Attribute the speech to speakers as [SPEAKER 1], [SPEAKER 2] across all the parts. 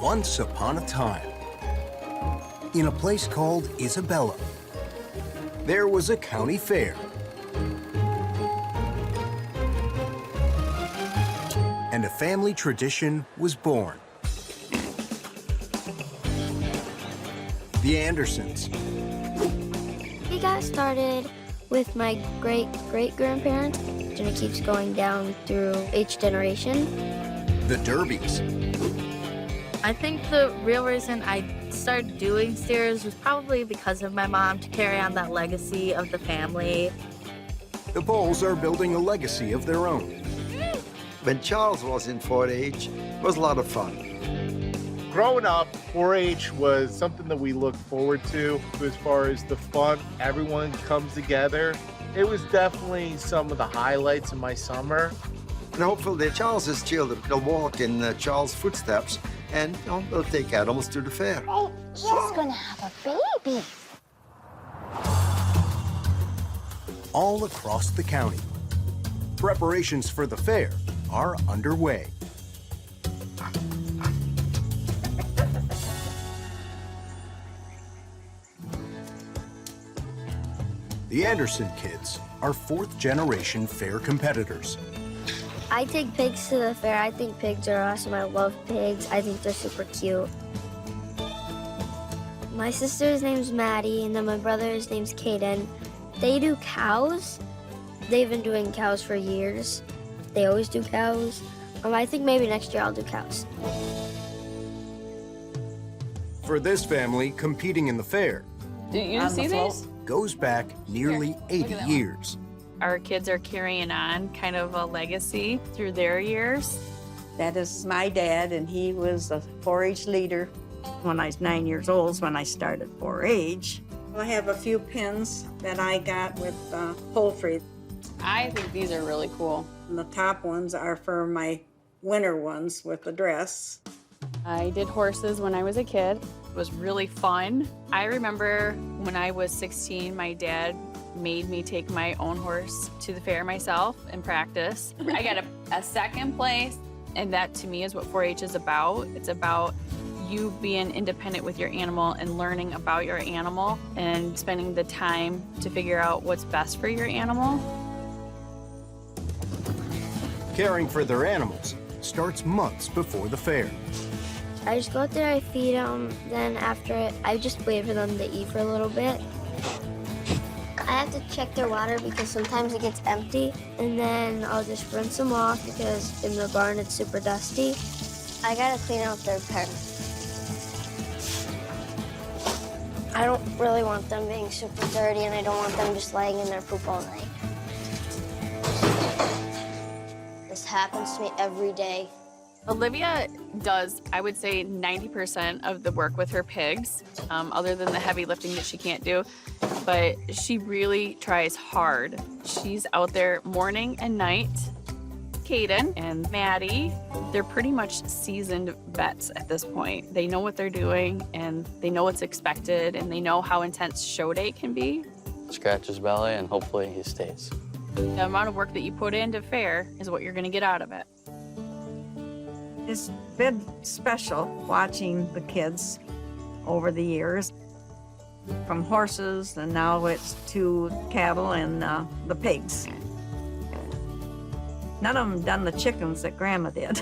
[SPEAKER 1] Once upon a time, in a place called Isabella, there was a county fair. And a family tradition was born. The Andersons.
[SPEAKER 2] We got started with my great-great-grandparents, and it keeps going down through each generation.
[SPEAKER 1] The Derbys.
[SPEAKER 3] I think the real reason I started doing steers was probably because of my mom, to carry on that legacy of the family.
[SPEAKER 1] The Bowles are building a legacy of their own.
[SPEAKER 4] When Charles was in 4-H, it was a lot of fun.
[SPEAKER 5] Growing up, 4-H was something that we looked forward to as far as the fun. Everyone comes together. It was definitely some of the highlights of my summer.
[SPEAKER 4] And hopefully Charles's children will walk in Charles' footsteps and they'll take animals to the fair.
[SPEAKER 6] She's gonna have a baby.
[SPEAKER 1] All across the county, preparations for the fair are underway. The Anderson kids are fourth-generation fair competitors.
[SPEAKER 2] I take pigs to the fair. I think pigs are awesome. I love pigs. I think they're super cute. My sister's name's Maddie, and then my brother's name's Caden. They do cows. They've been doing cows for years. They always do cows. I think maybe next year I'll do cows.
[SPEAKER 1] For this family, competing in the fair
[SPEAKER 7] Do you see these?
[SPEAKER 1] goes back nearly 80 years.
[SPEAKER 7] Our kids are carrying on kind of a legacy through their years.
[SPEAKER 8] That is my dad, and he was a 4-H leader. When I was 9 years old is when I started 4-H. I have a few pins that I got with poultry.
[SPEAKER 7] I think these are really cool.
[SPEAKER 8] And the top ones are for my winter ones with the dress.
[SPEAKER 7] I did horses when I was a kid. It was really fun. I remember when I was 16, my dad made me take my own horse to the fair myself and practice. I got a second place, and that to me is what 4-H is about. It's about you being independent with your animal and learning about your animal and spending the time to figure out what's best for your animal.
[SPEAKER 1] Caring for their animals starts months before the fair.
[SPEAKER 2] I just go out there, I feed them, then after it, I just wait for them to eat for a little bit. I have to check their water because sometimes it gets empty, and then I'll just rinse them off because in the barn it's super dusty. I gotta clean out their pen. I don't really want them being super dirty, and I don't want them just laying in their poop all night. This happens to me every day.
[SPEAKER 7] Olivia does, I would say, 90% of the work with her pigs, other than the heavy lifting that she can't do. But she really tries hard. She's out there morning and night. Caden and Maddie, they're pretty much seasoned vets at this point. They know what they're doing, and they know what's expected, and they know how intense show day can be.
[SPEAKER 9] Scratch his belly, and hopefully he stays.
[SPEAKER 7] The amount of work that you put into fair is what you're gonna get out of it.
[SPEAKER 8] It's been special watching the kids over the years. From horses, and now it's to cattle and the pigs. None of them done the chickens that Grandma did.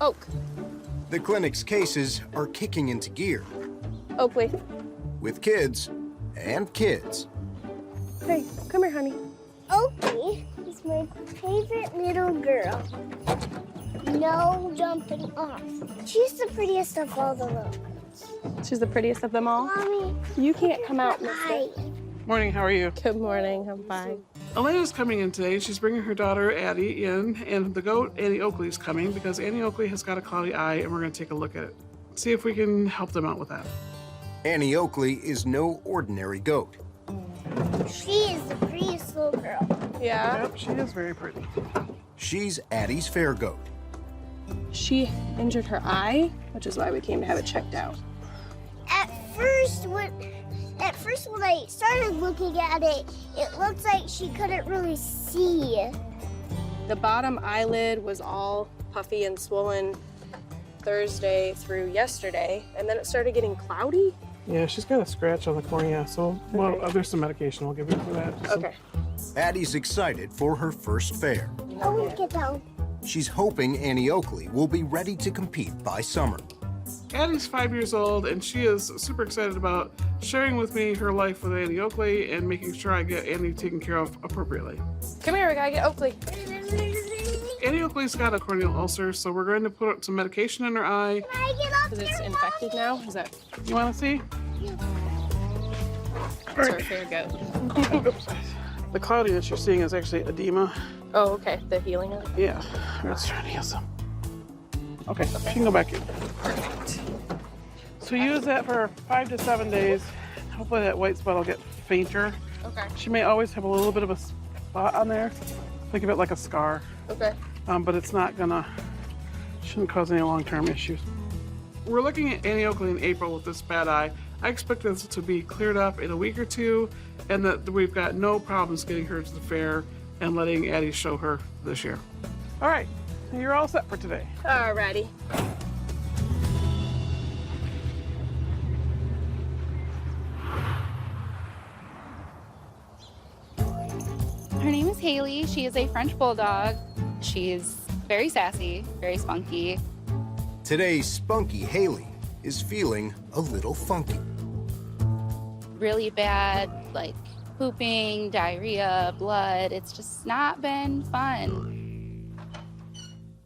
[SPEAKER 3] Oak.
[SPEAKER 1] The clinic's cases are kicking into gear
[SPEAKER 3] Oakley.
[SPEAKER 1] with kids and kids.
[SPEAKER 3] Hey, come here, honey.
[SPEAKER 6] Oakley is my favorite little girl. No jumping off. She's the prettiest of all the little girls.
[SPEAKER 3] She's the prettiest of them all.
[SPEAKER 6] Mommy,
[SPEAKER 3] You can't come out,
[SPEAKER 6] hi.
[SPEAKER 3] mister.
[SPEAKER 10] Morning, how are you?
[SPEAKER 3] Good morning, I'm fine.
[SPEAKER 10] Elena's coming in today. She's bringing her daughter, Addie, in, and the goat, Annie Oakley's coming because Annie Oakley has got a cloudy eye, and we're going to take a look at it. See if we can help them out with that.
[SPEAKER 1] Annie Oakley is no ordinary goat.
[SPEAKER 6] She is the prettiest little girl.
[SPEAKER 3] Yeah?
[SPEAKER 10] Yep, she is very pretty.
[SPEAKER 1] She's Addie's fair goat.
[SPEAKER 3] She injured her eye, which is why we came to have it checked out.
[SPEAKER 6] At first, when I started looking at it, it looked like she couldn't really see.
[SPEAKER 11] The bottom eyelid was all puffy and swollen Thursday through yesterday, and then it started getting cloudy.
[SPEAKER 10] Yeah, she's got a scratch on the cornea, so well, there's some medication we'll give you for that.
[SPEAKER 11] Okay.
[SPEAKER 1] Addie's excited for her first fair.
[SPEAKER 6] Oh, get down.
[SPEAKER 1] She's hoping Annie Oakley will be ready to compete by summer.
[SPEAKER 10] Addie's 5 years old, and she is super excited about sharing with me her life with Annie Oakley and making sure I get Annie taken care of appropriately.
[SPEAKER 11] Come here, we gotta get Oakley.
[SPEAKER 10] Annie Oakley's got a corneal ulcer, so we're going to put some medication in her eye.
[SPEAKER 6] Can I get up
[SPEAKER 11] Because it's
[SPEAKER 6] there,
[SPEAKER 11] infected now? Is that
[SPEAKER 10] You want to see?
[SPEAKER 11] that's our fair goat?
[SPEAKER 10] The cloudiness you're seeing is actually edema.
[SPEAKER 11] Oh, okay. The healing of it?
[SPEAKER 10] Yeah, let's try to heal some. Okay, you can go back in. So use that for 5 to 7 days. Hopefully that white spot will get fainter.
[SPEAKER 11] Okay.
[SPEAKER 10] She may always have a little bit of a spot on there. Think of it like a scar.
[SPEAKER 11] Okay.
[SPEAKER 10] But it's not gonna, shouldn't cause any long-term issues. We're looking at Annie Oakley in April with this bad eye. I expect this to be cleared up in a week or two, and that we've got no problems getting her to the fair and letting Addie show her this year. All right, you're all set for today.
[SPEAKER 11] Alrighty.
[SPEAKER 12] Her name is Haley. She is a French bulldog. She's very sassy, very spunky.
[SPEAKER 1] Today's spunky Haley is feeling a little funky.
[SPEAKER 12] Really bad, like pooping, diarrhea, blood. It's just not been fun.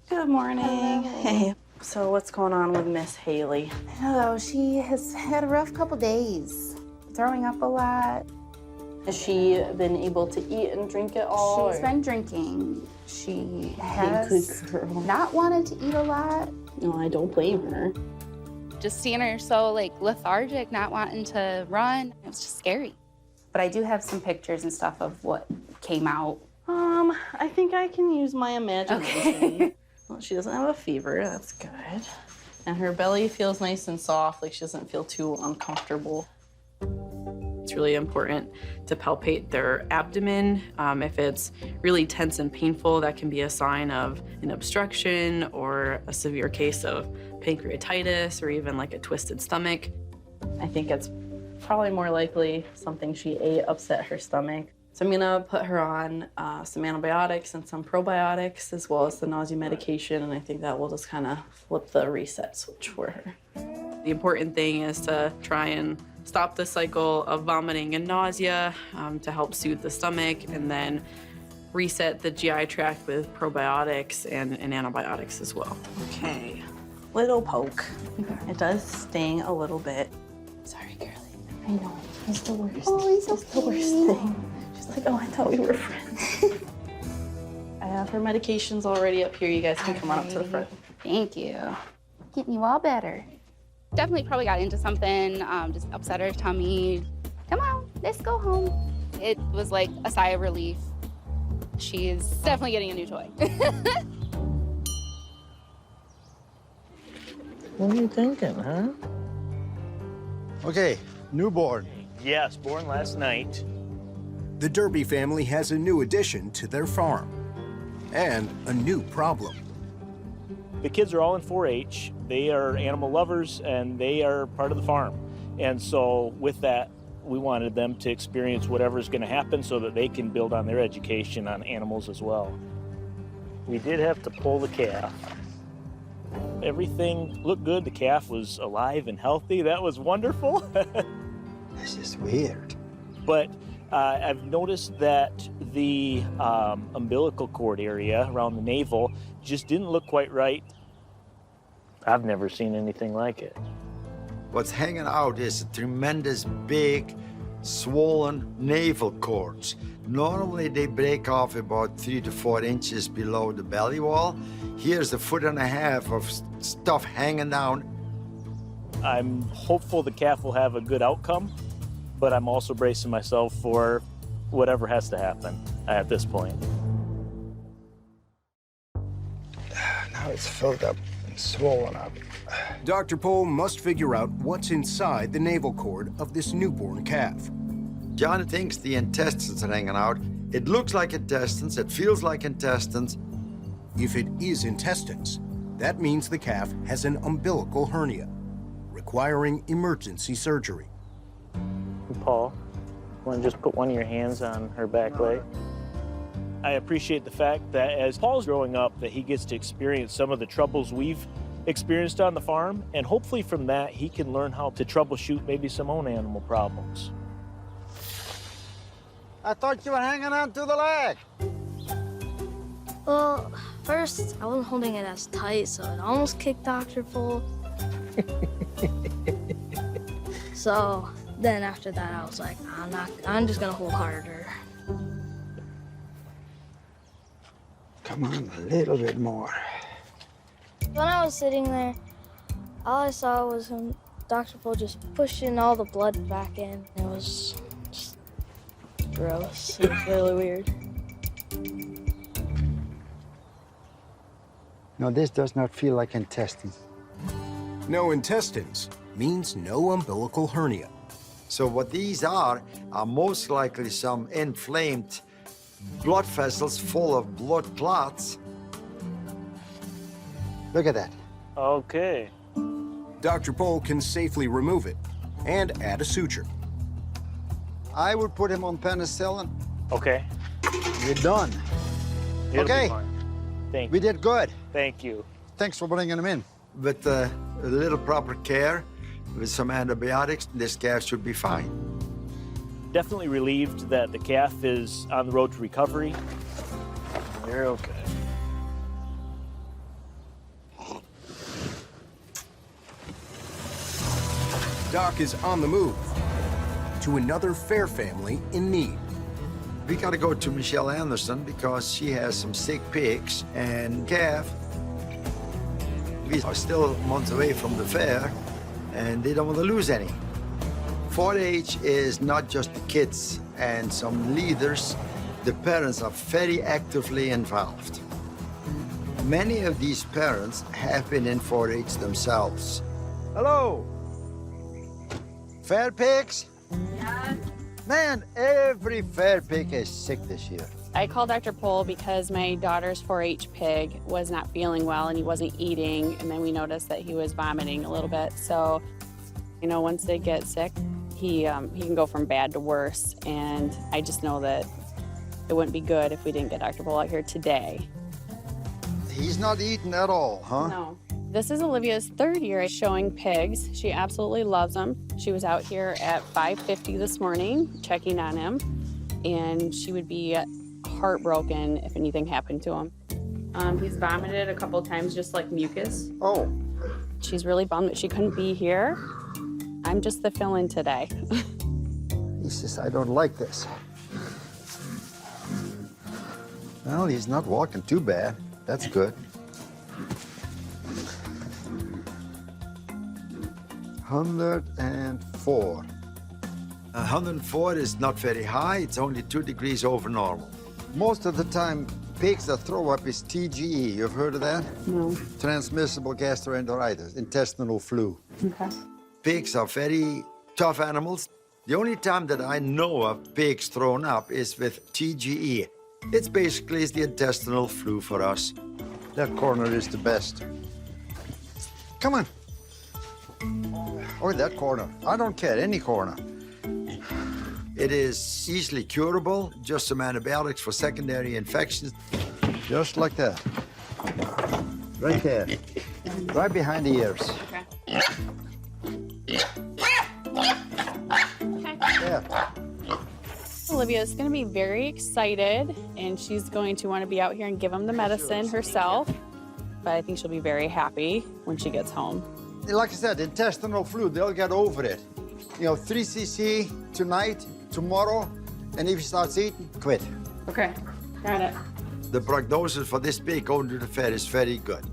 [SPEAKER 13] Good morning. Hey. So what's going on with Miss Haley?
[SPEAKER 14] Hello, she has had a rough couple days. Throwing up a lot.
[SPEAKER 13] Has she been able to eat and drink at all?
[SPEAKER 14] She's been drinking. She
[SPEAKER 13] Good
[SPEAKER 14] has
[SPEAKER 13] girl.
[SPEAKER 14] not wanted to eat a lot.
[SPEAKER 13] No, I don't blame her.
[SPEAKER 12] Just seeing her so like lethargic, not wanting to run, it was just scary.
[SPEAKER 14] But I do have some pictures and stuff of what came out.
[SPEAKER 13] I think I can use my imagination.
[SPEAKER 14] Okay.
[SPEAKER 13] Well, she doesn't have a fever, that's good. And her belly feels nice and soft, like she doesn't feel too uncomfortable.
[SPEAKER 7] It's really important to palpate their abdomen. If it's really tense and painful, that can be a sign of an obstruction or a severe case of pancreatitis or even like a twisted stomach.
[SPEAKER 13] I think it's probably more likely something she ate upset her stomach. So I'm gonna put her on some antibiotics and some probiotics as well as the nausea medication, and I think that will just kind of flip the reset switch for her.
[SPEAKER 7] The important thing is to try and stop the cycle of vomiting and nausea to help soothe the stomach, and then reset the GI tract with probiotics and antibiotics as well.
[SPEAKER 13] Okay, little poke. It does sting a little bit. Sorry, girlie. I know, it's the worst.
[SPEAKER 14] Oh, it's
[SPEAKER 13] It's the worst thing. She's like, oh, I thought we were friends. I have her medications already up here. You guys can come on up to the front.
[SPEAKER 12] Thank you. Getting you all better. Definitely probably got into something, just upset her tummy. Come on, let's go home. It was like a sigh of relief. She's definitely getting a new toy.
[SPEAKER 15] What are you thinking, huh?
[SPEAKER 4] Okay, newborn.
[SPEAKER 15] Yes, born last night.
[SPEAKER 1] The Derby family has a new addition to their farm and a new problem.
[SPEAKER 15] The kids are all in 4-H. They are animal lovers and they are part of the farm. And so with that, we wanted them to experience whatever is going to happen so that they can build on their education on animals as well. We did have to pull the calf. Everything looked good. The calf was alive and healthy. That was wonderful.
[SPEAKER 4] This is weird.
[SPEAKER 15] But I've noticed that the umbilical cord area around the navel just didn't look quite right. I've never seen anything like it.
[SPEAKER 4] What's hanging out is a tremendous big swollen navel cords. Normally they break off about 3 to 4 inches below the belly wall. Here's 1.5 feet of stuff hanging down.
[SPEAKER 15] I'm hopeful the calf will have a good outcome, but I'm also bracing myself for whatever has to happen at this point.
[SPEAKER 4] Now it's filled up swollen up.
[SPEAKER 1] Dr. Pole must figure out what's inside the navel cord of this newborn calf.
[SPEAKER 4] John thinks the intestines are hanging out. It looks like intestines, it feels like intestines.
[SPEAKER 1] If it is intestines, that means the calf has an umbilical hernia, requiring emergency surgery.
[SPEAKER 15] Paul, want to just put one of your hands on her back leg? I appreciate the fact that as Paul's growing up, that he gets to experience some of the troubles we've experienced on the farm, and hopefully from that, he can learn how to troubleshoot maybe some own animal problems.
[SPEAKER 4] I thought you were hanging on to the leg.
[SPEAKER 2] Well, first, I wasn't holding it as tight, so it almost kicked Dr. Pole. So then after that, I was like, I'm just gonna hold harder.
[SPEAKER 4] Come on, a little bit more.
[SPEAKER 2] When I was sitting there, all I saw was him, Dr. Pole just pushing all the blood back in. It was just gross. It was really weird.
[SPEAKER 4] No, this does not feel like intestines.
[SPEAKER 1] No intestines means no umbilical hernia.
[SPEAKER 4] So what these are most likely some inflamed blood vessels full of blood clots. Look at that.
[SPEAKER 15] Okay.
[SPEAKER 1] Dr. Pole can safely remove it and add a suture.
[SPEAKER 4] I would put him on penicillin.
[SPEAKER 15] Okay.
[SPEAKER 4] We're done.
[SPEAKER 15] It'll be
[SPEAKER 4] Okay.
[SPEAKER 15] fine. Thank
[SPEAKER 4] We
[SPEAKER 15] you.
[SPEAKER 4] did good.
[SPEAKER 15] Thank you.
[SPEAKER 4] Thanks for bringing him in. With a little proper care, with some antibiotics, this calf should be fine.
[SPEAKER 15] Definitely relieved that the calf is on the road to recovery. You're okay.
[SPEAKER 1] Doc is on the move to another fair family in need.
[SPEAKER 4] We gotta go to Michelle Anderson because she has some sick pigs and calf. We are still months away from the fair and they don't want to lose any. 4-H is not just the kids and some leaders. The parents are very actively involved. Many of these parents have been in 4-H themselves. Hello. Fair pigs?
[SPEAKER 7] Yeah.
[SPEAKER 4] Man, every fair pig is sick this year.
[SPEAKER 7] I called Dr. Pole because my daughter's 4-H pig was not feeling well and he wasn't eating, and then we noticed that he was vomiting a little bit. So, you know, once they get sick, he can go from bad to worse, and I just know that it wouldn't be good if we didn't get Dr. Pole out here today.
[SPEAKER 4] He's not eating at all, huh?
[SPEAKER 7] No. This is Olivia's third year showing pigs. She absolutely loves them. She was out here at 5:50 this morning checking on him, and she would be heartbroken if anything happened to him. He's vomited a couple times, just like mucus.
[SPEAKER 4] Oh.
[SPEAKER 7] She's really bummed that she couldn't be here. I'm just the fill-in today.
[SPEAKER 4] He says, I don't like this. Well, he's not walking too bad. That's good. 104. 104 is not very high. It's only 2 degrees over normal. Most of the time, pigs that throw up is TGE. You've heard of that?
[SPEAKER 7] No.
[SPEAKER 4] Transmissible gastroenteritis, intestinal flu.
[SPEAKER 7] Okay.
[SPEAKER 4] Pigs are very tough animals. The only time that I know of pigs thrown up is with TGE. It's basically the intestinal flu for us. That corner is the best. Come on. Oh, that corner. I don't care, any corner. It is easily curable, just some antibiotics for secondary infections. Just like that. Right there. Right behind the ears.
[SPEAKER 7] Okay.
[SPEAKER 4] Yeah.
[SPEAKER 7] Olivia is going to be very excited, and she's going to want to be out here and give him the medicine herself. But I think she'll be very happy when she gets home.
[SPEAKER 4] Like I said, intestinal flu, they'll get over it. You know, 3 cc tonight, tomorrow, and if he starts eating, quit.
[SPEAKER 7] Okay, got it.
[SPEAKER 4] The prognosis for this pig going to the fair is very good.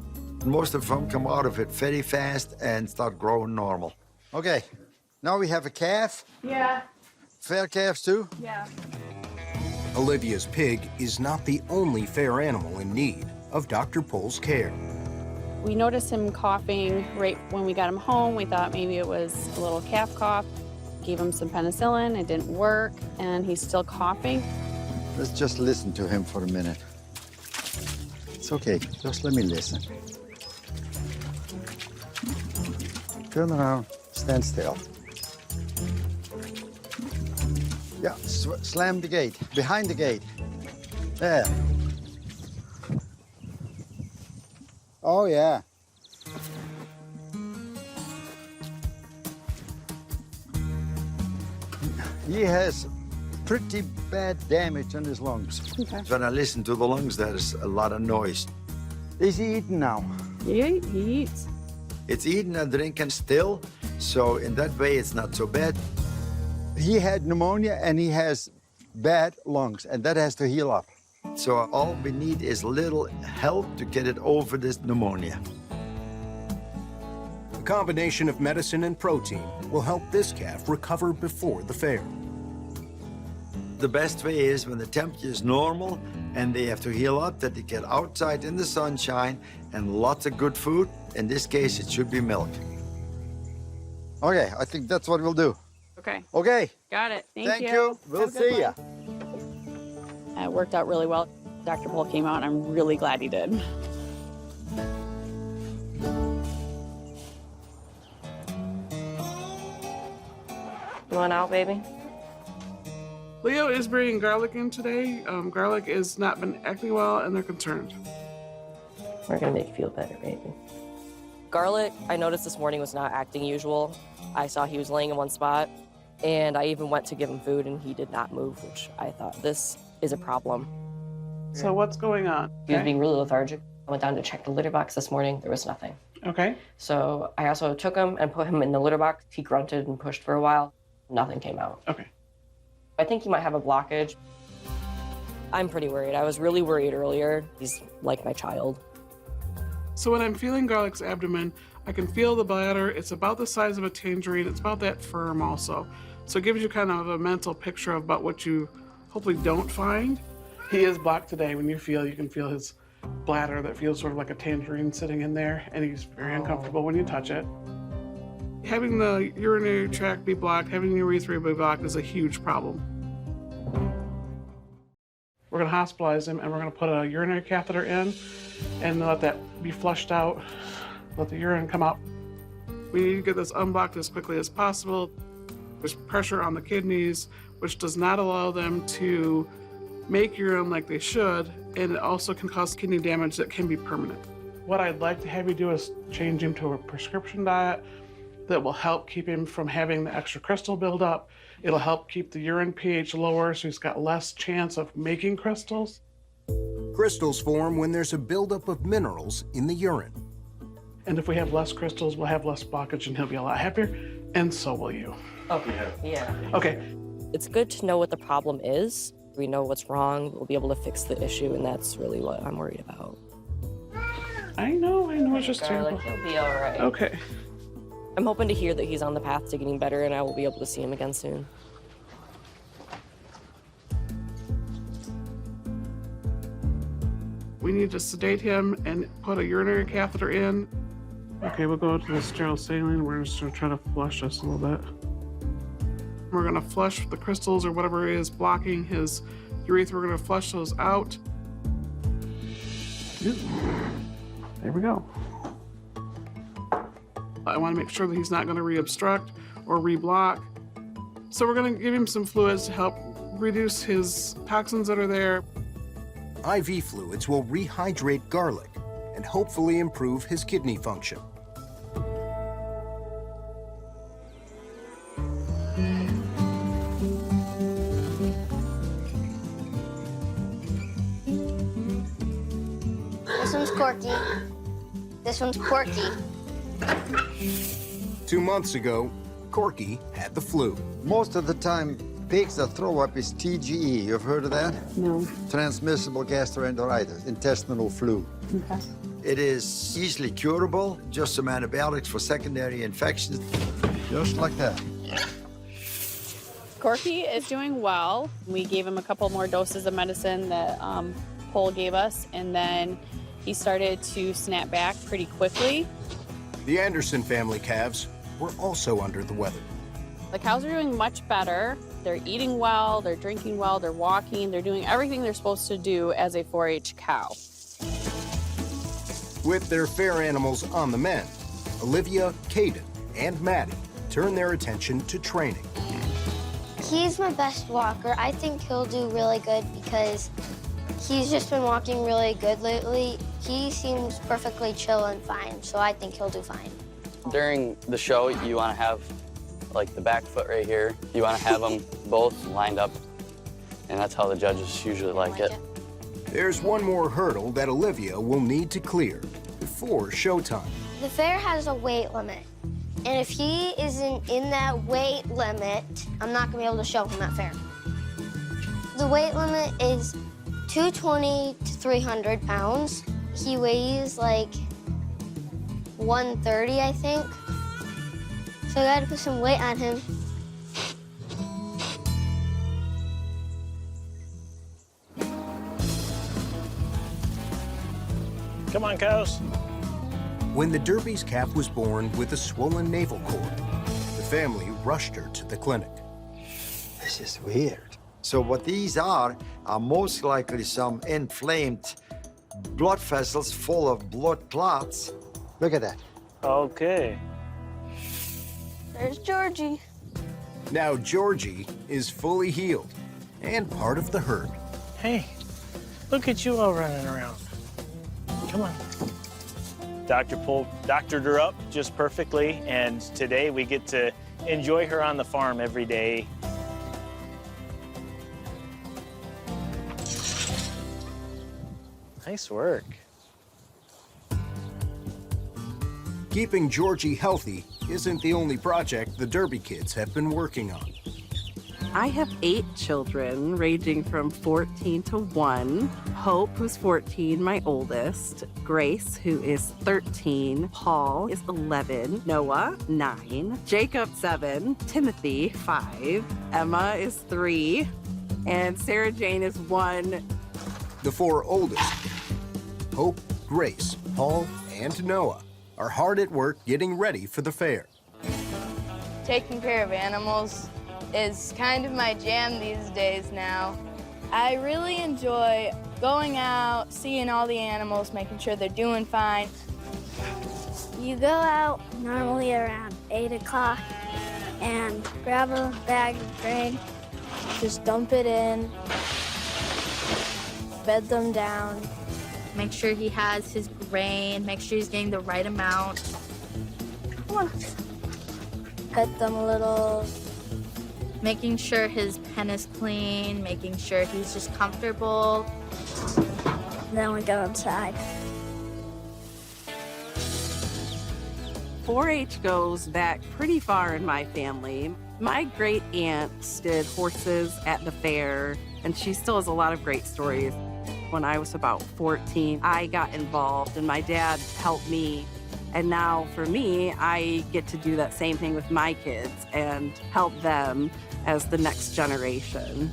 [SPEAKER 4] Most of them come out of it very fast and start growing normal. Okay, now we have a calf.
[SPEAKER 7] Yeah.
[SPEAKER 4] Fair calves too?
[SPEAKER 7] Yeah.
[SPEAKER 1] Olivia's pig is not the only fair animal in need of Dr. Pole's care.
[SPEAKER 7] We noticed him coughing right when we got him home. We thought maybe it was a little calf cough. Gave him some penicillin, it didn't work, and he's still coughing.
[SPEAKER 4] Let's just listen to him for a minute. It's okay, just let me listen. Turn around, stand still. Yeah, slam the gate, behind the gate. There. Oh, yeah. He has pretty bad damage on his lungs.
[SPEAKER 7] Okay.
[SPEAKER 4] When I listen to the lungs, there's a lot of noise. Is he eating now?
[SPEAKER 7] Yeah, he eats.
[SPEAKER 4] It's eating and drinking still, so in that way, it's not so bad. He had pneumonia and he has bad lungs, and that has to heal up. So all we need is little help to get it over this pneumonia.
[SPEAKER 1] A combination of medicine and protein will help this calf recover before the fair.
[SPEAKER 4] The best way is when the temperature is normal and they have to heal up, that they get outside in the sunshine and lots of good food. In this case, it should be milk. Okay, I think that's what we'll do.
[SPEAKER 7] Okay.
[SPEAKER 4] Okay.
[SPEAKER 7] Got it.
[SPEAKER 4] Thank you. We'll see ya.
[SPEAKER 7] It worked out really well. Dr. Bull came out, and I'm really glad he did.
[SPEAKER 11] You want out, baby?
[SPEAKER 10] Leo is bringing garlic in today. Garlic has not been acting well, and they're concerned.
[SPEAKER 11] We're gonna make you feel better, baby. Garlic, I noticed this morning was not acting usual. I saw he was laying in one spot, and I even went to give him food, and he did not move, which I thought, this is a problem.
[SPEAKER 10] So what's going on?
[SPEAKER 11] He was being really lethargic. I went down to check the litter box this morning. There was nothing.
[SPEAKER 10] Okay.
[SPEAKER 11] So I also took him and put him in the litter box. He grunted and pushed for a while. Nothing came out.
[SPEAKER 10] Okay.
[SPEAKER 11] I think he might have a blockage. I'm pretty worried. I was really worried earlier. He's like my child.
[SPEAKER 10] So when I'm feeling garlic's abdomen, I can feel the bladder. It's about the size of a tangerine. It's about that firm also. So it gives you kind of a mental picture about what you hopefully don't find. He is blocked today. When you can feel his bladder that feels sort of like a tangerine sitting in there, and he's very uncomfortable when you touch it. Having the urinary tract be blocked, having the urethra be blocked is a huge problem. We're gonna hospitalize him, and we're gonna put a urinary catheter in and let that be flushed out, let the urine come out. We need to get this unblocked as quickly as possible. There's pressure on the kidneys, which does not allow them to make urine like they should, and it also can cause kidney damage that can be permanent. What I'd like to have you do is change him to a prescription diet that will help keep him from having the extra crystal buildup. It'll help keep the urine pH lower, so he's got less chance of making crystals.
[SPEAKER 1] Crystals form when there's a buildup of minerals in the urine.
[SPEAKER 10] And if we have less crystals, we'll have less blockage, and he'll be a lot happier, and so will you.
[SPEAKER 11] Okay, yeah.
[SPEAKER 10] Okay.
[SPEAKER 11] It's good to know what the problem is. We know what's wrong. We'll be able to fix the issue, and that's really what I'm worried about.
[SPEAKER 10] I know, it's just terrible.
[SPEAKER 11] He'll be all right.
[SPEAKER 10] Okay.
[SPEAKER 11] I'm hoping to hear that he's on the path to getting better, and I will be able to see him again soon.
[SPEAKER 10] We need to sedate him and put a urinary catheter in. Okay, we'll go to the sterile saline. We're just gonna try to flush this a little bit. We're gonna flush the crystals or whatever is blocking his urethra. We're gonna flush those out. Ooh. There we go. I wanna make sure that he's not gonna re-obstruct or re-block. So we're gonna give him some fluids to help reduce his toxins that are there.
[SPEAKER 1] IV fluids will rehydrate garlic and hopefully improve his kidney function.
[SPEAKER 2] This one's Corky. This one's Corky.
[SPEAKER 1] 2 months ago, Corky had the flu.
[SPEAKER 4] Most of the time, pigs that throw up is TGE. You've heard of that?
[SPEAKER 7] No.
[SPEAKER 4] Transmissible gastroenteritis, intestinal flu.
[SPEAKER 7] Okay.
[SPEAKER 4] It is easily curable, just some antibiotics for secondary infections, just like that.
[SPEAKER 7] Corky is doing well. We gave him a couple more doses of medicine that Cole gave us, and then He started to snap back pretty quickly.
[SPEAKER 1] The Anderson family calves were also under the weather.
[SPEAKER 7] The cows are doing much better. They're eating well, they're drinking well, they're walking, they're doing everything they're supposed to do as a 4-H cow.
[SPEAKER 1] With their fair animals on the mend, Olivia, Caden, and Maddie turn their attention to training.
[SPEAKER 2] He's my best walker. I think he'll do really good because he's just been walking really good lately. He seems perfectly chill and fine, so I think he'll do fine.
[SPEAKER 9] During the show, you want to have like the back foot right here. You want to have them both lined up, and that's how the judges usually like it.
[SPEAKER 1] There's one more hurdle that Olivia will need to clear before showtime.
[SPEAKER 2] The fair has a weight limit, and if he isn't in that weight limit, I'm not gonna be able to show him at fair. The weight limit is 220 to 300 pounds. He weighs like 130, I think. So I gotta put some weight on him.
[SPEAKER 15] Come on, cows.
[SPEAKER 1] When the Derby's calf was born with a swollen navel cord, the family rushed her to the clinic.
[SPEAKER 4] This is weird. So what these are most likely some inflamed blood vessels full of blood clots. Look at that.
[SPEAKER 15] Okay.
[SPEAKER 2] There's Georgie.
[SPEAKER 1] Now Georgie is fully healed and part of the herd.
[SPEAKER 15] Hey, look at you all running around. Come on. Doctored her up just perfectly, and today we get to enjoy her on the farm every day. Nice work.
[SPEAKER 1] Keeping Georgie healthy isn't the only project the Derby kids have been working on.
[SPEAKER 16] I have 8 children, ranging from 14 to 1. Hope, who's 14, my oldest. Grace, who is 13. Paul is 11. Noah, 9. Jacob, 7. Timothy, 5. Emma is 3. And Sarah Jane is 1.
[SPEAKER 1] The 4 oldest, Hope, Grace, Paul, and Noah, are hard at work getting ready for the fair.
[SPEAKER 17] Taking care of animals is kind of my jam these days now. I really enjoy going out, seeing all the animals, making sure they're doing fine.
[SPEAKER 6] You go out normally around 8 o'clock and grab a bag of grain, just dump it in, bed them down.
[SPEAKER 3] Make sure he has his grain, make sure he's getting the right amount.
[SPEAKER 6] Come on. Pet them a little.
[SPEAKER 3] Making sure his pen is clean, making sure he's just comfortable.
[SPEAKER 6] Then we go inside.
[SPEAKER 16] 4-H goes back pretty far in my family. My great aunt did horses at the fair, and she still has a lot of great stories. When I was about 14, I got involved, and my dad helped me. And now for me, I get to do that same thing with my kids and help them as the next generation.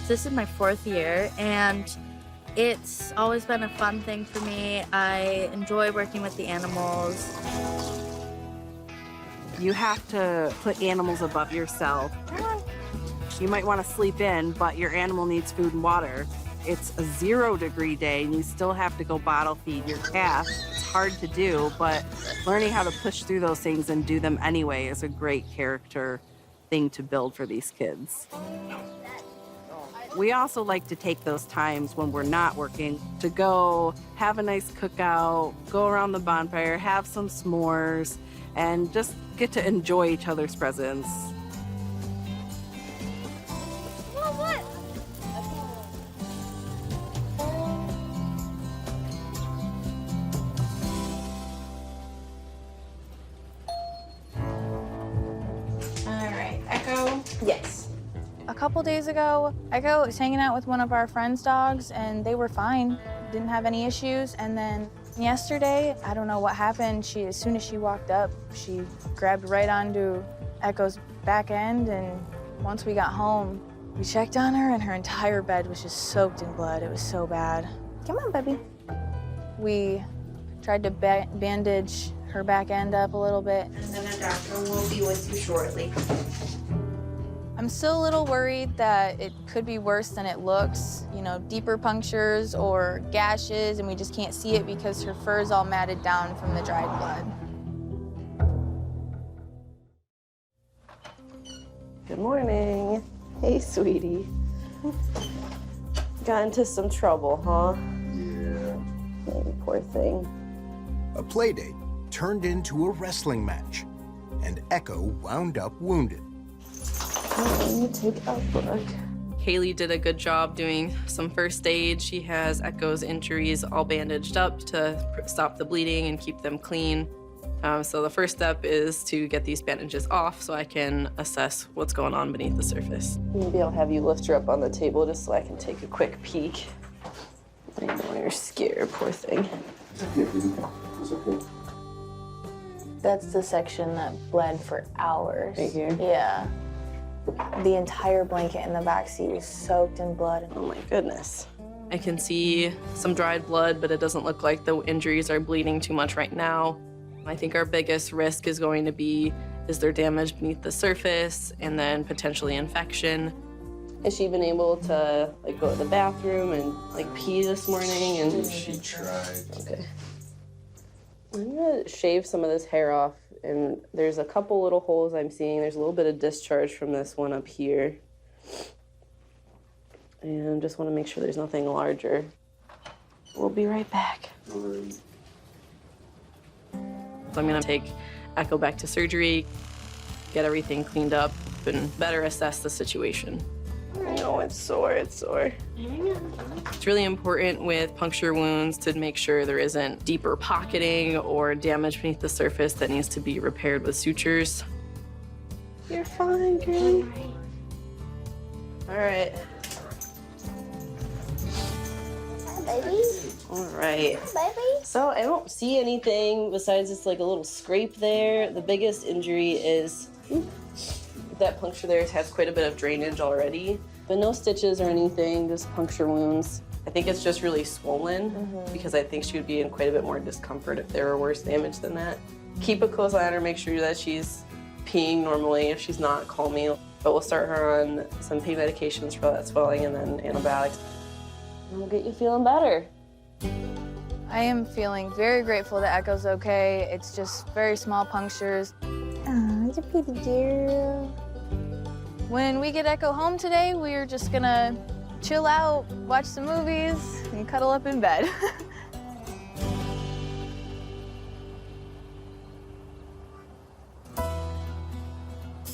[SPEAKER 3] This is my 4th year, and it's always been a fun thing for me. I enjoy working with the animals.
[SPEAKER 16] You have to put animals above yourself. You might want to sleep in, but your animal needs food and water. It's a 0-degree day, and you still have to go bottle feed your calf. It's hard to do, but learning how to push through those things and do them anyway is a great character thing to build for these kids. We also like to take those times when we're not working to go have a nice cookout, go around the bonfire, have some s'mores, and just get to enjoy each other's presence.
[SPEAKER 17] Ekko? Yes. A couple days ago, Ekko was hanging out with one of our friends' dogs, and they were fine. Didn't have any issues. And then yesterday, I don't know what happened. As soon as she walked up, she grabbed right onto Ekko's back end, and once we got home, We checked on her and her entire bed was just soaked in blood. It was so bad.
[SPEAKER 12] Come on, baby.
[SPEAKER 17] We tried to bandage her back end up a little bit.
[SPEAKER 12] And then a doctor will be with you shortly.
[SPEAKER 17] I'm still a little worried that it could be worse than it looks. You know, deeper punctures or gashes, and we just can't see it because her fur is all matted down from the dried blood.
[SPEAKER 13] Good morning. Hey, sweetie. Got into some trouble, huh?
[SPEAKER 1] Yeah.
[SPEAKER 13] Oh, poor thing.
[SPEAKER 1] A playdate turned into a wrestling match, and Ekko wound up wounded.
[SPEAKER 13] Let me take a look.
[SPEAKER 11] Haley did a good job doing some first aid. She has Ekko's injuries all bandaged up to stop the bleeding and keep them clean. So the first step is to get these bandages off so I can assess what's going on beneath the surface.
[SPEAKER 13] Maybe I'll have you lift her up on the table just so I can take a quick peek. I know you're scared, poor thing.
[SPEAKER 17] That's the section that bled for hours.
[SPEAKER 13] Right here?
[SPEAKER 17] Yeah. The entire blanket in the back seat was soaked in blood.
[SPEAKER 13] Oh my goodness.
[SPEAKER 11] I can see some dried blood, but it doesn't look like the injuries are bleeding too much right now. I think our biggest risk is going to be, is there damage beneath the surface and then potentially infection?
[SPEAKER 13] Has she been able to like go to the bathroom and like pee this morning? And
[SPEAKER 1] She tried.
[SPEAKER 13] Okay. I'm gonna shave some of this hair off, and there's a couple little holes I'm seeing. There's a little bit of discharge from this one up here. And just want to make sure there's nothing larger. We'll be right back. So I'm gonna take Ekko back to surgery, get everything cleaned up, and better assess the situation. I know, it's sore, it's sore. It's really important with puncture wounds to make sure there isn't deeper pocketing or damage beneath the surface that needs to be repaired with sutures. You're fine, girl. All right.
[SPEAKER 6] Hi, baby.
[SPEAKER 13] All right.
[SPEAKER 6] Hi, baby.
[SPEAKER 13] So I don't see anything besides just like a little scrape there. The biggest injury is that puncture there has quite a bit of drainage already, but no stitches or anything, just puncture wounds. I think it's just really swollen because I think she would be in quite a bit more discomfort if there were worse damage than that. Keep a close eye on her, make sure that she's peeing normally. If she's not, call me. But we'll start her on some pain medications for that swelling and then antibiotics. And we'll get you feeling better.
[SPEAKER 17] I am feeling very grateful that Ekko's okay. It's just very small punctures.
[SPEAKER 6] Oh, you're pretty girl.
[SPEAKER 17] When we get Ekko home today, we're just gonna chill out, watch some movies, and cuddle up in bed.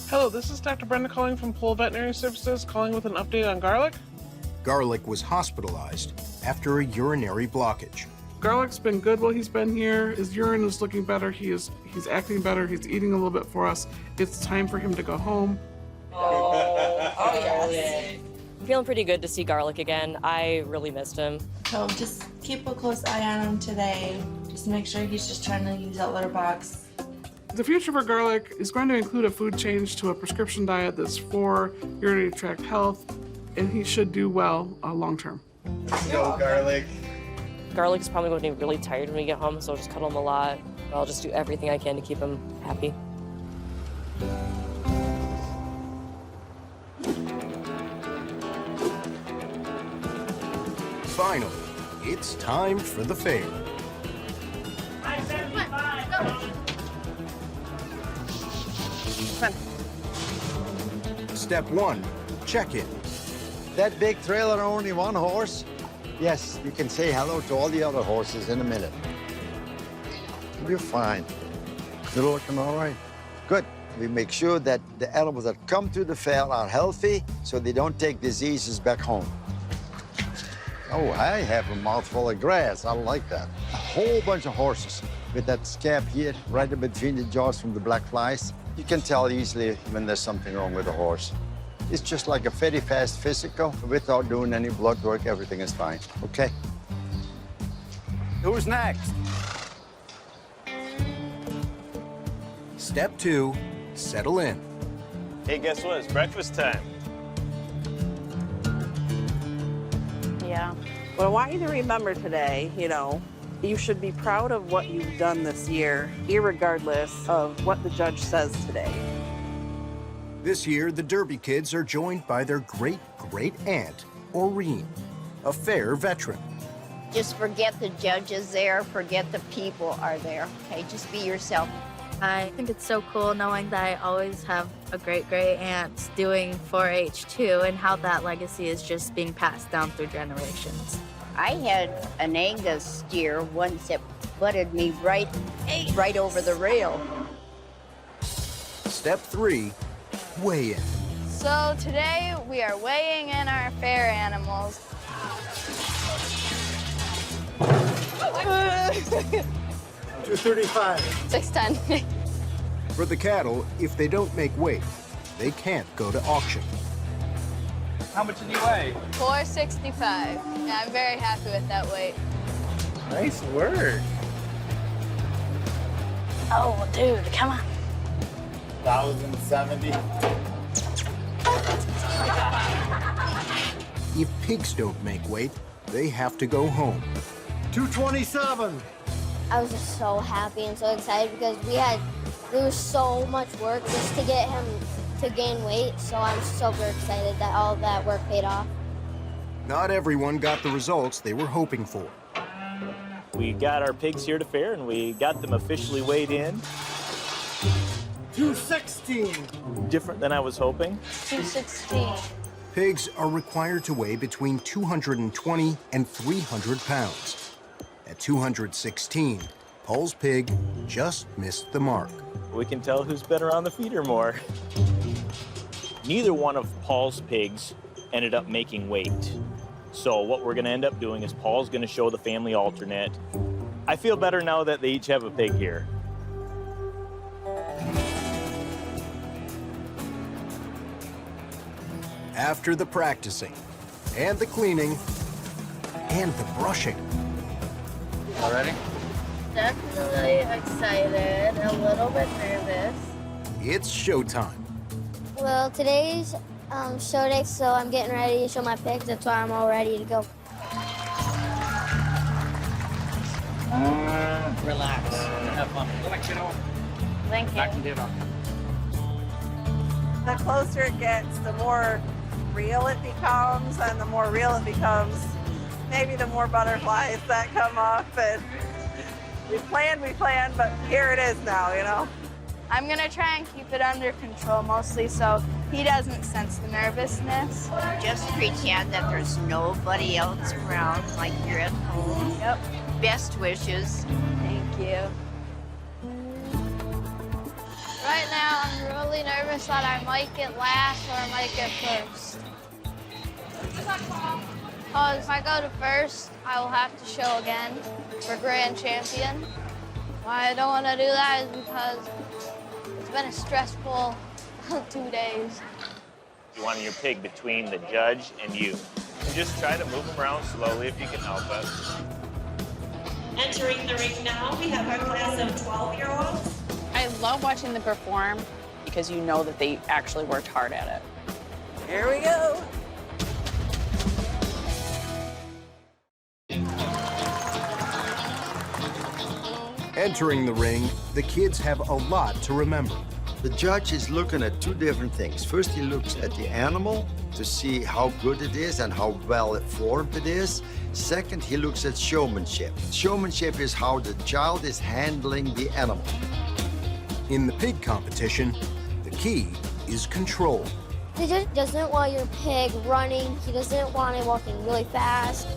[SPEAKER 10] Hello, this is Dr. Brenda calling from Pool Veterinary Services, calling with an update on Garlic.
[SPEAKER 1] Garlic was hospitalized after a urinary blockage.
[SPEAKER 10] Garlic's been good while he's been here. His urine is looking better. He's acting better. He's eating a little bit for us. It's time for him to go home.
[SPEAKER 11] Oh yes. Feeling pretty good to see Garlic again. I really missed him.
[SPEAKER 14] So just keep a close eye on him today. Just make sure he's just trying to use that litter box.
[SPEAKER 10] The future for Garlic is going to include a food change to a prescription diet that's for urinary tract health, and he should do well long term.
[SPEAKER 5] Go, Garlic.
[SPEAKER 11] Garlic's probably going to be really tired when we get home, so I'll just cuddle him a lot. I'll just do everything I can to keep him happy.
[SPEAKER 1] Finally, it's time for the fair. Step 1, check-in.
[SPEAKER 4] That big trailer only one horse? Yes, you can say hello to all the other horses in a minute. You're fine. You're looking all right. Good. We make sure that the animals that come to the fair are healthy so they don't take diseases back home. Oh, I have a mouthful of grass. I like that. A whole bunch of horses with that scab here right in between the jaws from the black flies. You can tell easily when there's something wrong with a horse. It's just like a very fast physical. Without doing any blood work, everything is fine, okay?
[SPEAKER 1] Who's next? Step 2, settle in.
[SPEAKER 15] Hey, guess what? It's breakfast time.
[SPEAKER 7] Yeah.
[SPEAKER 16] What I want you to remember today, you should be proud of what you've done this year, irregardless of what the judge says today.
[SPEAKER 1] This year, the Derby kids are joined by their great-great-aunt, Oreen, a fair veteran.
[SPEAKER 18] Just forget the judges there, forget the people are there, okay? Just be yourself.
[SPEAKER 3] I think it's so cool knowing that I always have a great-great-aunt doing 4-H too, and how that legacy is just being passed down through generations.
[SPEAKER 18] I had an Angus steer once that butted me right over the rail.
[SPEAKER 1] Step 3, weigh in.
[SPEAKER 17] So today we are weighing in our fair animals.
[SPEAKER 1] 235.
[SPEAKER 17] 610.
[SPEAKER 1] For the cattle, if they don't make weight, they can't go to auction.
[SPEAKER 19] How much did you weigh?
[SPEAKER 17] 465. Yeah, I'm very happy with that weight.
[SPEAKER 19] Nice work.
[SPEAKER 3] Oh, dude, come on.
[SPEAKER 19] 1,070.
[SPEAKER 1] If pigs don't make weight, they have to go home.
[SPEAKER 2] 227. I was just so happy and so excited because there was so much work just to get him to gain weight, so I'm super excited that all that work paid off.
[SPEAKER 1] Not everyone got the results they were hoping for.
[SPEAKER 15] We got our pigs here to fair, and we got them officially weighed in.
[SPEAKER 19] 216.
[SPEAKER 15] Different than I was hoping.
[SPEAKER 17] 216.
[SPEAKER 1] Pigs are required to weigh between 220 and 300 pounds. At 216, Paul's pig just missed the mark.
[SPEAKER 15] We can tell who's been around the feeder more. Neither one of Paul's pigs ended up making weight. So what we're gonna end up doing is Paul's gonna show the family alternate. I feel better now that they each have a pig here.
[SPEAKER 1] After the practicing, and the cleaning, and the brushing.
[SPEAKER 19] All ready?
[SPEAKER 3] Definitely excited, a little bit nervous.
[SPEAKER 1] It's showtime.
[SPEAKER 2] Well, today's show day, so I'm getting ready to show my pigs. That's why I'm all ready to go.
[SPEAKER 19] Relax. Have fun. Relax,
[SPEAKER 7] Thank you.
[SPEAKER 16] The closer it gets, the more real it becomes, and the more real it becomes, maybe the more butterflies that come up. And we planned, but here it is now,
[SPEAKER 17] I'm gonna try and keep it under control mostly so he doesn't sense the nervousness.
[SPEAKER 18] Just pretend that there's nobody else around, like you're at home.
[SPEAKER 17] Yep.
[SPEAKER 18] Best wishes.
[SPEAKER 17] Thank you. Right now, I'm really nervous that I might get last or I might get first. Because if I go to first, I will have to show again for grand champion. Why I don't want to do that is because it's been a stressful 2 days.
[SPEAKER 15] You want your pig between the judge and you. And just try to move them around slowly if you can help it.
[SPEAKER 20] Entering the ring now, we have our class of 12-year-olds.
[SPEAKER 7] I love watching them perform because you know that they actually worked hard at it.
[SPEAKER 16] Here we go.
[SPEAKER 1] Entering the ring, the kids have a lot to remember.
[SPEAKER 4] The judge is looking at two different things. First, he looks at the animal to see how good it is and how well formed it is. Second, he looks at showmanship. Showmanship is how the child is handling the animal.
[SPEAKER 1] In the pig competition, the key is control.
[SPEAKER 2] He just doesn't want your pig running. He doesn't want it walking really fast.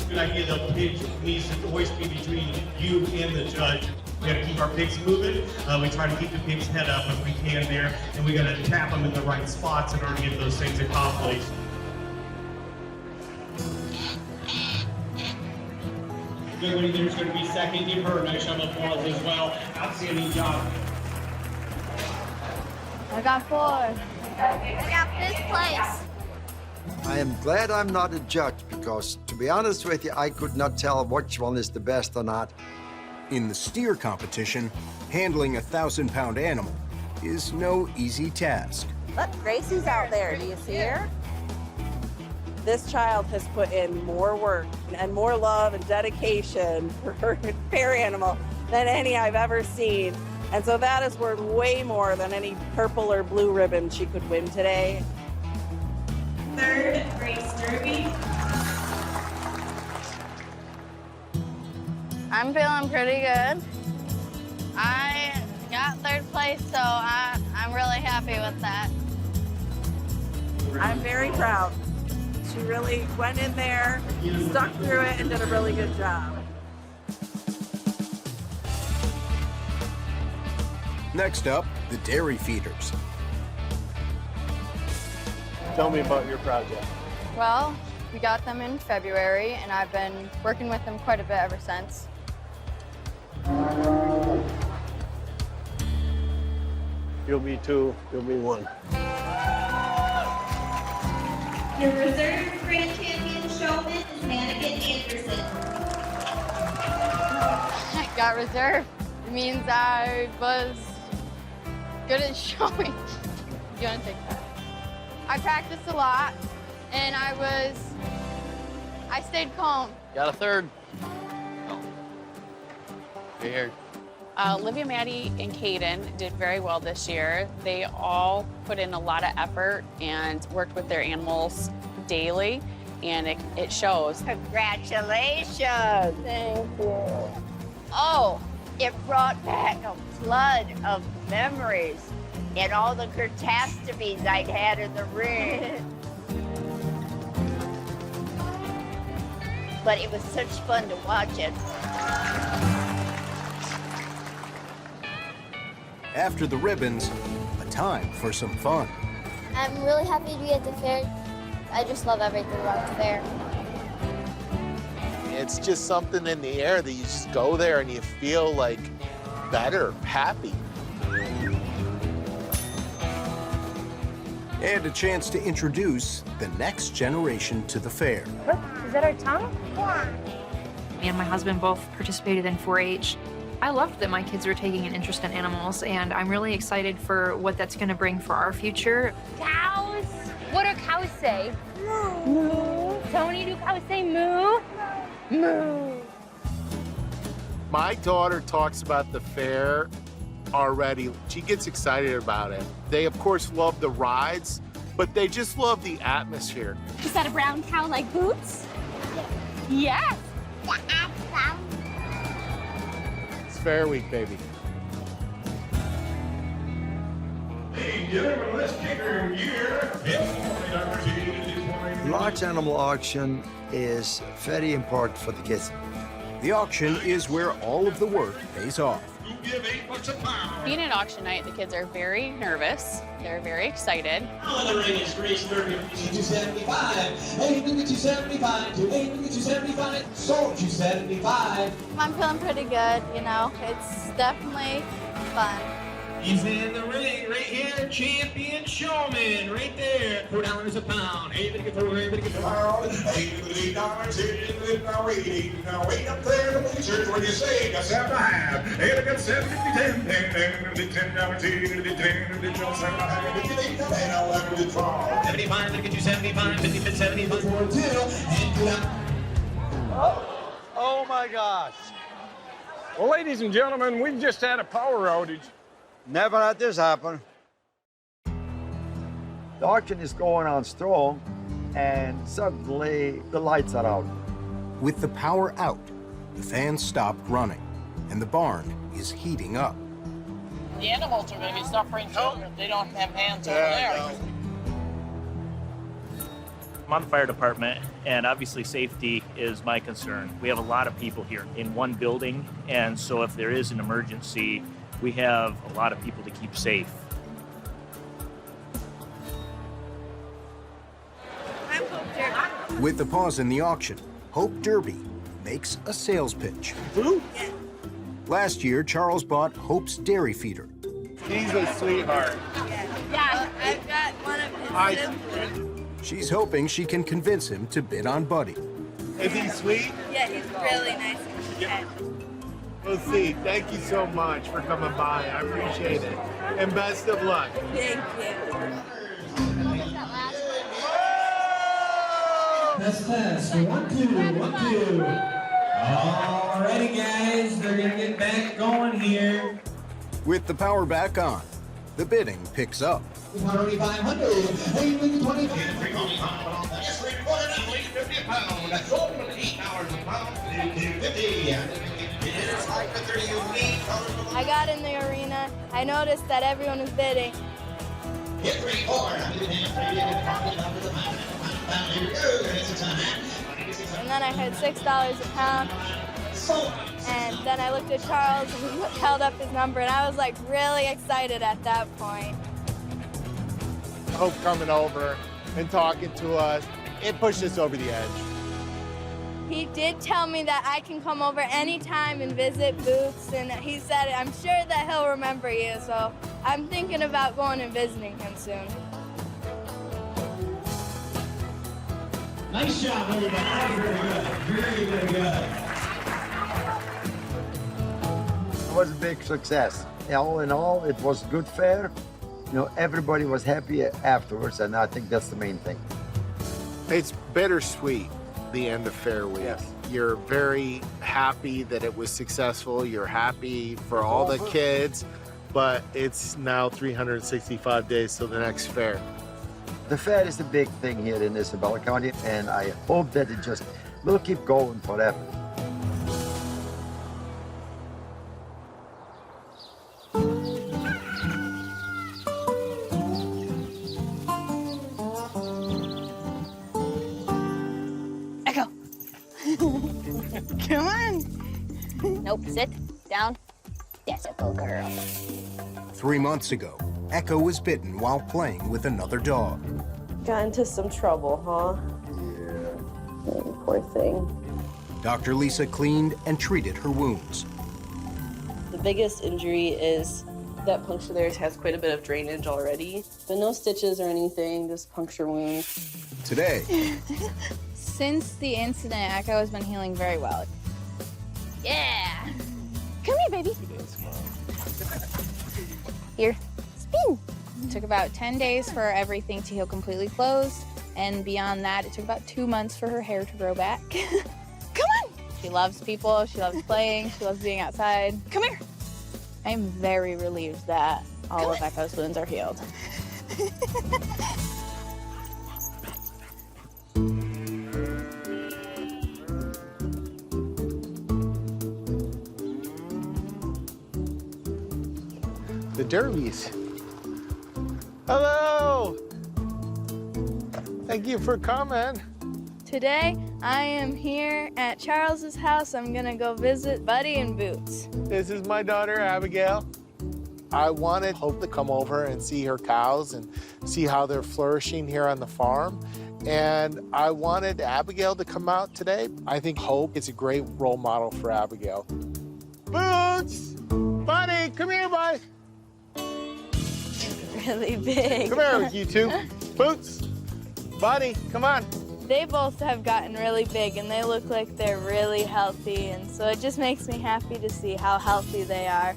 [SPEAKER 21] Good idea, the pig needs to always be between you and the judge. We gotta keep our pigs moving. We try to keep the pig's head up if we can there, and we gotta tap them in the right spots in order to get those things accomplished. Everybody there's gonna be second. Give her a nice round of applause as well. Outstanding job.
[SPEAKER 17] I got 4. I got 5th place.
[SPEAKER 4] I am glad I'm not a judge because, to be honest with you, I could not tell which one is the best or not.
[SPEAKER 1] In the steer competition, handling a 1,000-pound animal is no easy task.
[SPEAKER 16] Look, Gracie's out there. Do you see her? This child has put in more work and more love and dedication for her fair animal than any I've ever seen. And so that is worth way more than any purple or blue ribbon she could win today.
[SPEAKER 20] Third, Grace Derby.
[SPEAKER 17] I'm feeling pretty good. I got third place, so I'm really happy with that.
[SPEAKER 16] I'm very proud. She really went in there, stuck through it, and did a really good job.
[SPEAKER 1] Next up, the dairy feeders.
[SPEAKER 5] Tell me about your project.
[SPEAKER 17] Well, we got them in February, and I've been working with them quite a bit ever since.
[SPEAKER 5] You'll be 2, you'll be 1.
[SPEAKER 20] Your reserve grand champion showman is Mannequin Anderson.
[SPEAKER 17] I got reserve. It means I was good at showing. You want to take that? I practiced a lot, and I stayed calm.
[SPEAKER 9] Got a third. Right here.
[SPEAKER 7] Olivia, Maddie, and Caden did very well this year. They all put in a lot of effort and worked with their animals daily, and it shows.
[SPEAKER 18] Congratulations.
[SPEAKER 17] Thank you.
[SPEAKER 18] Oh, it brought back a flood of memories and all the catastrophes I'd had in the ring. But it was such fun to watch it.
[SPEAKER 1] After the ribbons, a time for some fun.
[SPEAKER 2] I'm really happy to be at the fair. I just love everything about the fair.
[SPEAKER 5] It's just something in the air that you just go there and you feel like better, happy.
[SPEAKER 1] And a chance to introduce the next generation to the fair.
[SPEAKER 2] Look, is that our tongue? Yeah.
[SPEAKER 8] Me and my husband both participated in 4-H. I loved that my kids were taking an interest in animals, and I'm really excited for what that's going to bring for our future.
[SPEAKER 2] Cows. What do cows say? Moo. Tony, do cows say moo? Moo.
[SPEAKER 5] My daughter talks about the fair already. She gets excited about it. They, of course, love the rides, but they just love the atmosphere.
[SPEAKER 2] Is that a brown cow like Boots? Yes.
[SPEAKER 5] It's Fair Week, baby.
[SPEAKER 4] The large animal auction is very important for the kids.
[SPEAKER 1] The auction is where all of the work pays off.
[SPEAKER 7] Being at auction night, the kids are very nervous. They're very excited.
[SPEAKER 20] On the ring is Grace Derby, 275. Hey, look at 275. Hey, look at 275. Sold 275.
[SPEAKER 17] I'm feeling pretty good, you know. It's definitely fun.
[SPEAKER 20] He's in the ring right here, champion showman right there. $4 a pound. Hey, better get through, hey, better get through. $8, now wait up there, the pictures when you say, just have to have. Hey, look at 7, 10, 10, $10, 75, look at you 75, 50, 75, 42.
[SPEAKER 22] Oh my gosh. Well, ladies and gentlemen, we've just had a power outage.
[SPEAKER 4] Never had this happen. The auction is going on strong, and suddenly the lights are out.
[SPEAKER 1] With the power out, the fans stopped running, and the barn is heating up.
[SPEAKER 23] The animals are going to be suffering too if they don't have hands over there.
[SPEAKER 15] I'm on the fire department, and obviously safety is my concern. We have a lot of people here in one building, and so if there is an emergency, we have a lot of people to keep safe.
[SPEAKER 1] With the pause in the auction, Hope Derby makes a sales pitch. Last year, Charles bought Hope's dairy feeder.
[SPEAKER 5] He's a sweetheart.
[SPEAKER 17] Yeah, I've got one of his.
[SPEAKER 1] She's hoping she can convince him to bid on Buddy.
[SPEAKER 5] Is he sweet?
[SPEAKER 17] Yeah, he's really nice.
[SPEAKER 5] Yeah. We'll see. Thank you so much for coming by. I appreciate it. And best of luck.
[SPEAKER 17] Thank you.
[SPEAKER 20] Best class. 1, 2, 1, 2. Alrighty, guys, they're gonna get back going here.
[SPEAKER 1] With the power back on, the bidding picks up.
[SPEAKER 20] 500. Hey, 25. That's 3/4 now. 50 a pound. That's open 8 hours a pound. 50. It's like a 30 unique.
[SPEAKER 17] I got in the arena. I noticed that everyone was bidding.
[SPEAKER 20] Hit 3/4. Here we go. It's a time.
[SPEAKER 17] And then I heard $6 a pound. And then I looked at Charles and he held up his number and I was like really excited at that point.
[SPEAKER 5] Hope coming over and talking to us, it pushed us over the edge.
[SPEAKER 17] He did tell me that I can come over anytime and visit Boots, and he said, I'm sure that he'll remember you, so I'm thinking about going and visiting him soon.
[SPEAKER 20] Nice job, everybody. Very good. Very, very good.
[SPEAKER 4] It was a big success. All in all, it was good fair. You know, everybody was happy afterwards, and I think that's the main thing.
[SPEAKER 5] It's bittersweet, the end of Fair Week.
[SPEAKER 4] Yes.
[SPEAKER 5] You're very happy that it was successful. You're happy for all the kids, but it's now 365 days till the next fair.
[SPEAKER 4] The fair is the big thing here in Isabella County, and I hope that it just will keep going forever.
[SPEAKER 17] Ekko. Come on. Nope, sit down. That's a good girl.
[SPEAKER 1] 3 months ago, Ekko was bitten while playing with another dog.
[SPEAKER 11] Got into some trouble, huh?
[SPEAKER 4] Yeah.
[SPEAKER 11] Poor thing.
[SPEAKER 1] Dr. Lisa cleaned and treated her wounds.
[SPEAKER 11] The biggest injury is that puncture there has quite a bit of drainage already, but no stitches or anything, just puncture wounds.
[SPEAKER 1] Today,
[SPEAKER 17] Since the incident, Ekko has been healing very well. Yeah. Come here, baby. Here. Spin. It took about 10 days for everything to heal completely closed, and beyond that, it took about 2 months for her hair to grow back. Come on. She loves people. She loves playing. She loves being outside. Come here. I'm very relieved that all of Ekko's wounds are healed.
[SPEAKER 5] The derbies. Hello. Thank you for coming.
[SPEAKER 17] Today, I am here at Charles's house. I'm gonna go visit Buddy and Boots.
[SPEAKER 5] This is my daughter, Abigail. I wanted Hope to come over and see her cows and see how they're flourishing here on the farm. And I wanted Abigail to come out today. I think Hope is a great role model for Abigail. Boots! Buddy, come here, bud.
[SPEAKER 17] Really big.
[SPEAKER 5] Come here, you two. Boots, Buddy, come on.
[SPEAKER 17] They both have gotten really big and they look like they're really healthy, and so it just makes me happy to see how healthy they are.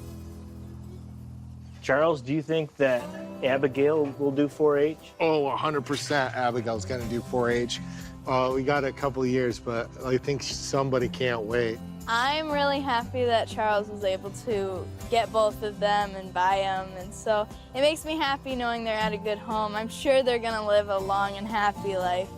[SPEAKER 15] Charles, do you think that Abigail will do 4-H?
[SPEAKER 5] Oh, 100% Abigail's gonna do 4-H. We got a couple of years, but I think somebody can't wait.
[SPEAKER 17] I'm really happy that Charles was able to get both of them and buy them, and so it makes me happy knowing they're at a good home. I'm sure they're gonna live a long and happy life.